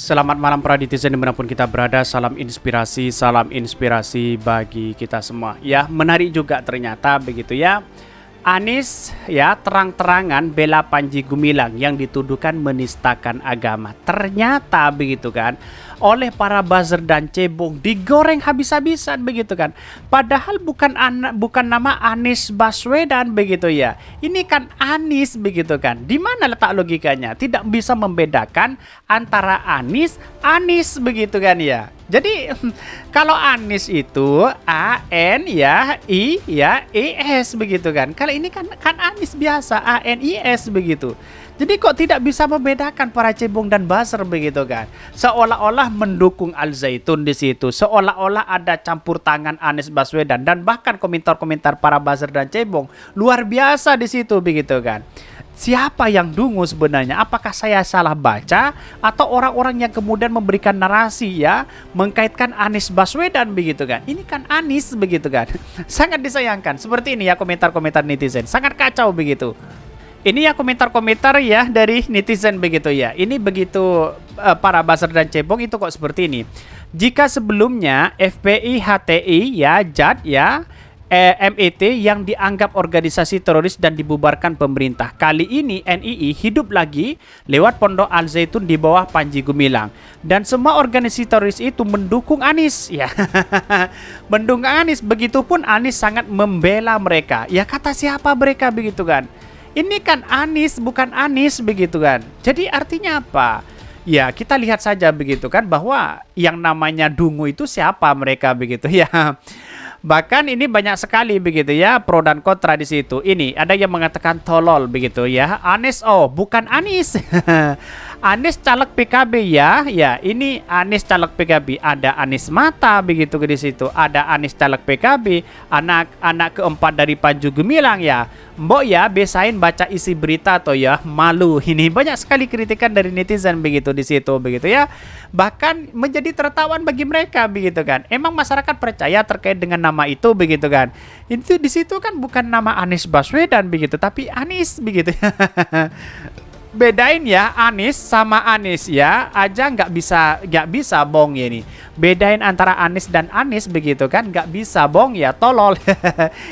Selamat malam para netizen dimanapun kita berada. Salam inspirasi bagi kita semua. Ya, menarik juga ternyata begitu ya. Anies ya terang-terangan bela Panji Gumilang yang dituduhkan menistakan agama. Ternyata begitu kan, oleh para buzzer dan cebong digoreng habis-habisan begitu kan. Padahal bukan nama Anies Baswedan begitu ya. Ini kan Anies begitu kan. Di mana letak logikanya? Tidak bisa membedakan antara Anies begitu kan ya. Jadi kalau Anies itu A-N ya I ya E-S begitu kan. Kalau ini kan Anies biasa A-N-I-S begitu. Jadi kok tidak bisa membedakan para cebong dan buzzer begitu kan. Seolah-olah mendukung Al Zaitun di situ. Seolah-olah ada campur tangan Anies Baswedan dan bahkan komentar-komentar para buzzer dan cebong luar biasa di situ begitu kan. Siapa yang dungu sebenarnya? Apakah saya salah baca atau orang-orang yang kemudian memberikan narasi ya mengkaitkan Anies Baswedan begitu kan? Ini kan Anies begitu kan? Sangat disayangkan. Seperti ini ya komentar-komentar netizen. Sangat kacau begitu. Ini ya komentar-komentar ya dari netizen begitu ya. Ini begitu para buzzer dan cebong itu kok seperti ini. Jika sebelumnya FPI, HTI ya, JAD ya, MET yang dianggap organisasi teroris dan dibubarkan pemerintah. Kali ini NII hidup lagi lewat Pondok Al Zaitun di bawah Panji Gumilang. Dan semua organisasi teroris itu mendukung Anies ya. Mendukung Anies, begitupun Anies sangat membela mereka. Ya kata siapa mereka begitu kan? Ini kan Anies bukan Anies begitu kan. Jadi artinya apa? Ya kita lihat saja begitu kan bahwa yang namanya dungu itu siapa mereka begitu ya. Bahkan ini banyak sekali begitu ya pro dan kontra di situ. Ini ada yang mengatakan tolol begitu ya. Anies bukan Anies. Anies caleg PKB ya. Ya, ini Anies caleg PKB. Ada Anies Mata begitu di situ. Ada Anies caleg PKB, anak keempat dari Panji Gumilang ya. Mbok ya besain baca isi berita atau ya malu. Ini banyak sekali kritikan dari netizen begitu di situ begitu ya. Bahkan menjadi tertawan bagi mereka begitu kan. Emang masyarakat percaya terkait dengan nama itu begitu kan. Itu di situ kan bukan nama Anies Baswedan begitu, tapi Anies begitu. Bedain ya Anies sama Anies ya aja nggak bisa bong ya ini. Bedain antara Anies dan Anies begitu kan nggak bisa bong ya tolol.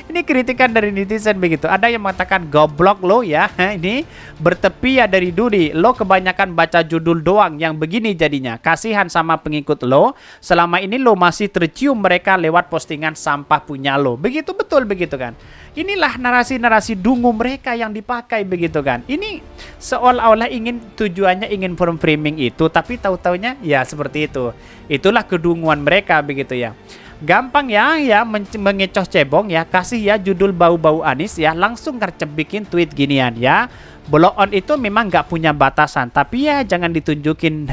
Ini kritikan dari netizen begitu. Ada yang mengatakan goblok lo ya. Ini bertepi ya dari duri. Lo kebanyakan baca judul doang yang begini jadinya. Kasihan sama pengikut lo. Selama ini lo masih tercium mereka lewat postingan sampah punya lo. Begitu betul begitu kan. Inilah narasi-narasi dungu mereka yang dipakai begitu kan. Ini seolah-olah tujuannya ingin framing itu, tapi tahu-taunya ya seperti itu. Itulah kedunguan mereka begitu ya. Gampang ya mengecoh cebong ya, kasih ya judul bau-bau Anies ya, langsung bikin tweet ginian ya. Blow on itu memang nggak punya batasan, tapi ya jangan ditunjukin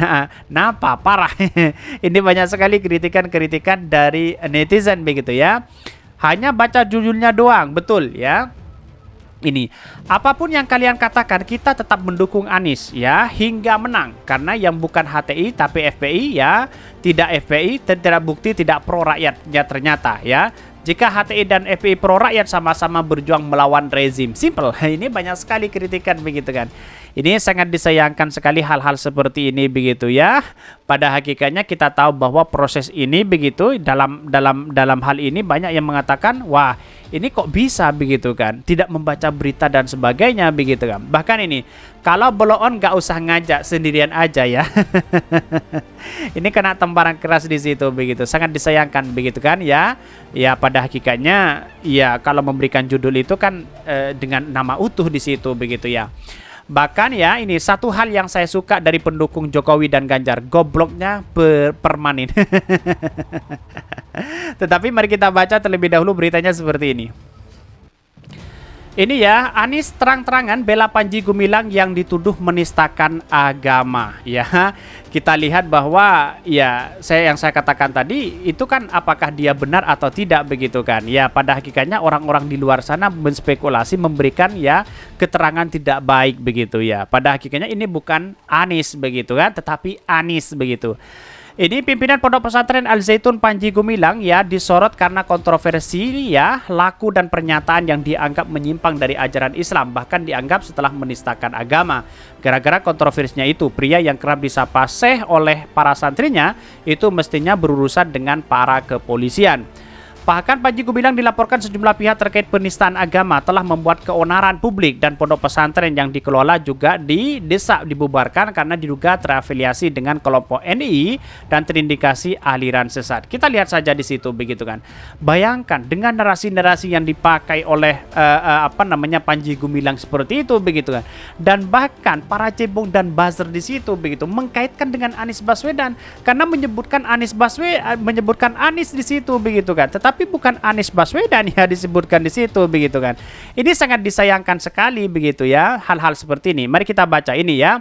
napa parah. Ini banyak sekali kritikan-kritikan dari netizen begitu ya. Hanya baca judulnya doang, betul ya. Ini, apapun yang kalian katakan, kita tetap mendukung Anies ya hingga menang. Karena yang bukan HTI tapi FPI ya, tidak FPI, tidak bukti tidak pro rakyatnya ternyata ya. Jika HTI dan FPI pro rakyat sama-sama berjuang melawan rezim. Simple. Ini banyak sekali kritikan begitu kan. Ini sangat disayangkan sekali hal-hal seperti ini begitu ya. Pada hakikatnya kita tahu bahwa proses ini begitu dalam hal ini banyak yang mengatakan wah ini kok bisa begitu kan, tidak membaca berita dan sebagainya begitu kan. Bahkan ini kalau blow on nggak usah ngajak sendirian aja ya. Ini kena temparan keras di situ begitu, sangat disayangkan begitu kan ya. Ya pada hakikatnya ya kalau memberikan judul itu kan dengan nama utuh di situ begitu ya. Bahkan ya ini satu hal yang saya suka dari pendukung Jokowi dan Ganjar, gobloknya permanen. Tetapi mari kita baca terlebih dahulu beritanya seperti ini. Ini ya, Anies terang-terangan bela Panji Gumilang yang dituduh menistakan agama. Ya, kita lihat bahwa ya yang saya katakan tadi itu kan apakah dia benar atau tidak begitu kan. Ya, pada hakikatnya orang-orang di luar sana menspekulasi memberikan ya keterangan tidak baik begitu ya. Pada hakikatnya ini bukan Anies begitu kan, tetapi Anies begitu. Ini pimpinan Pondok Pesantren Al Zaitun Panji Gumilang ya disorot karena kontroversi ya laku dan pernyataan yang dianggap menyimpang dari ajaran Islam, bahkan dianggap setelah menistakan agama. Gara-gara kontroversinya itu, pria yang kerap disapa Syekh oleh para santrinya itu mestinya berurusan dengan para kepolisian. Bahkan Panji Gumilang dilaporkan sejumlah pihak terkait penistaan agama telah membuat keonaran publik, dan pondok pesantren yang dikelola juga didesak dibubarkan karena diduga terafiliasi dengan kelompok NI dan terindikasi aliran sesat. Kita lihat saja di situ begitu kan. Bayangkan dengan narasi-narasi yang dipakai oleh Panji Gumilang seperti itu begitu kan. Dan bahkan para cebong dan buzzer di situ begitu mengkaitkan dengan Anies Baswedan karena menyebutkan Anies di situ begitu kan. Tapi bukan Anies Baswedan ya disebutkan di situ begitu kan. Ini sangat disayangkan sekali begitu ya, hal-hal seperti ini. Mari kita baca ini ya.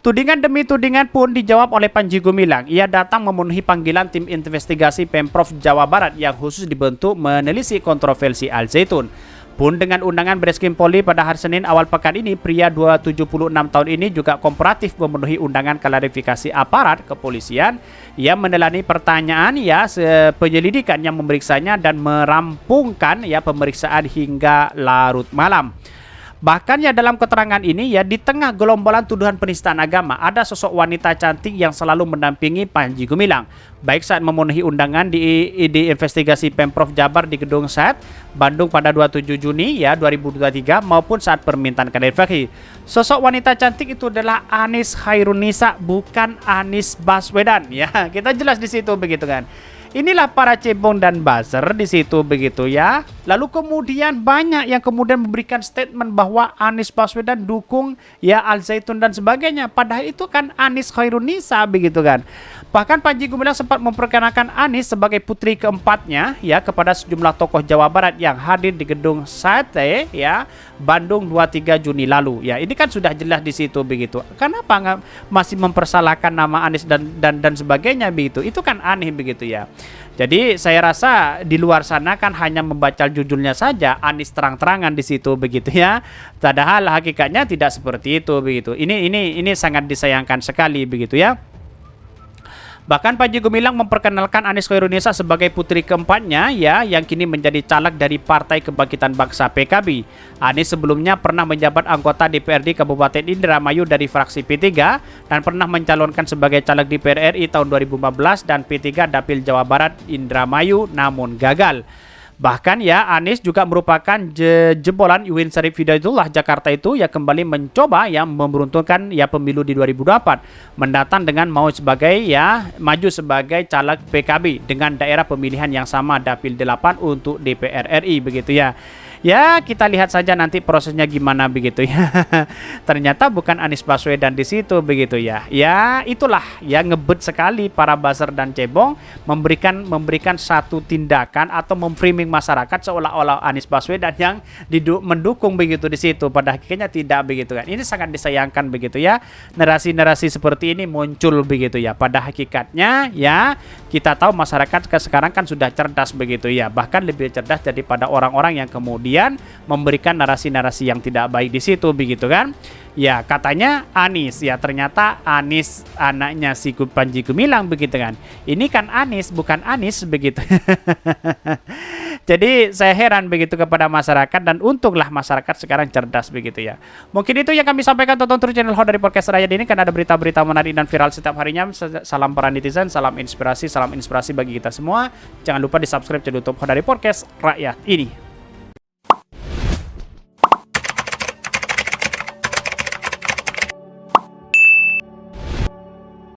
Tudingan demi tudingan pun dijawab oleh Panji Gumilang. Ia datang memenuhi panggilan tim investigasi Pemprov Jawa Barat yang khusus dibentuk menelisik kontroversi Al Zaitun. Pun dengan undangan Bareskrim Polri pada hari Senin awal pekan ini, pria 76 tahun ini juga kooperatif memenuhi undangan klarifikasi aparat kepolisian. Ia menelani pertanyaan ya penyelidikan yang memeriksanya dan merampungkan ya pemeriksaan hingga larut malam. Bahkan ya dalam keterangan ini ya di tengah gelombolan tuduhan penistaan agama ada sosok wanita cantik yang selalu mendampingi Panji Gumilang, baik saat memenuhi undangan di investigasi Pemprov Jabar di Gedung SAT Bandung pada 27 Juni ya 2023 maupun saat permintaan klarifikasi. Sosok wanita cantik itu adalah Anies Khairunisa, bukan Anies Baswedan ya. Kita jelas di situ begitu kan. Inilah para cebong dan buzzer di situ begitu ya. Lalu kemudian banyak yang kemudian memberikan statement bahwa Anies Baswedan dukung ya Al Zaitun dan sebagainya. Padahal itu kan Anies Khairunisa begitu kan. Bahkan Panji Gumilang sempat memperkenalkan Anies sebagai putri keempatnya ya kepada sejumlah tokoh Jawa Barat yang hadir di Gedung Sate ya Bandung 23 Juni lalu. Ya, ini kan sudah jelas di situ begitu. Kenapa nggak masih mempersalahkan nama Anies dan sebagainya begitu? Itu kan aneh begitu ya. Jadi saya rasa di luar sana kan hanya membaca judulnya saja Anies terang-terangan di situ begitu ya. Padahal hakikatnya tidak seperti itu begitu. Ini sangat disayangkan sekali begitu ya. Bahkan Panji Gumilang memperkenalkan Anies Khairunisa sebagai putri keempatnya ya yang kini menjadi caleg dari Partai Kebangkitan Bangsa PKB. Anies sebelumnya pernah menjabat anggota DPRD Kabupaten Indramayu dari fraksi P3 dan pernah mencalonkan sebagai caleg DPR RI tahun 2015 dan P3 Dapil Jawa Barat Indramayu namun gagal. Bahkan ya Anies juga merupakan jebolan Iwin Syarif Hidayatullah Jakarta itu ya kembali mencoba ya memberuntunkan ya pemilu di 2024 mendatang dengan mau sebagai ya maju sebagai caleg PKB dengan daerah pemilihan yang sama Dapil 8 untuk DPR RI begitu ya. Ya kita lihat saja nanti prosesnya gimana begitu ya. Ternyata bukan Anies Baswedan di situ begitu ya. Ya itulah ya ngebet sekali para buzzer dan cebong memberikan satu tindakan atau memframing masyarakat seolah-olah Anies Baswedan yang mendukung begitu di situ. Pada hakikatnya tidak begitu kan. Ini sangat disayangkan begitu ya. Narasi-narasi seperti ini muncul begitu ya. Pada hakikatnya ya kita tahu masyarakat sekarang kan sudah cerdas begitu ya. Bahkan lebih cerdas daripada orang-orang yang kemudian memberikan narasi-narasi yang tidak baik di situ begitu kan. Ya katanya Anies ya ternyata Anies anaknya si Panji Gumilang begitu kan. Ini kan Anies bukan Anies begitu. Jadi saya heran begitu kepada masyarakat dan untunglah masyarakat sekarang cerdas begitu ya. Mungkin itu yang kami sampaikan, tonton terus channel Hodari Podcast Rakyat ini karena ada berita-berita menarik dan viral setiap harinya. Salam para netizen, salam inspirasi bagi kita semua. Jangan lupa di subscribe channel YouTube Hodari Podcast Rakyat ini.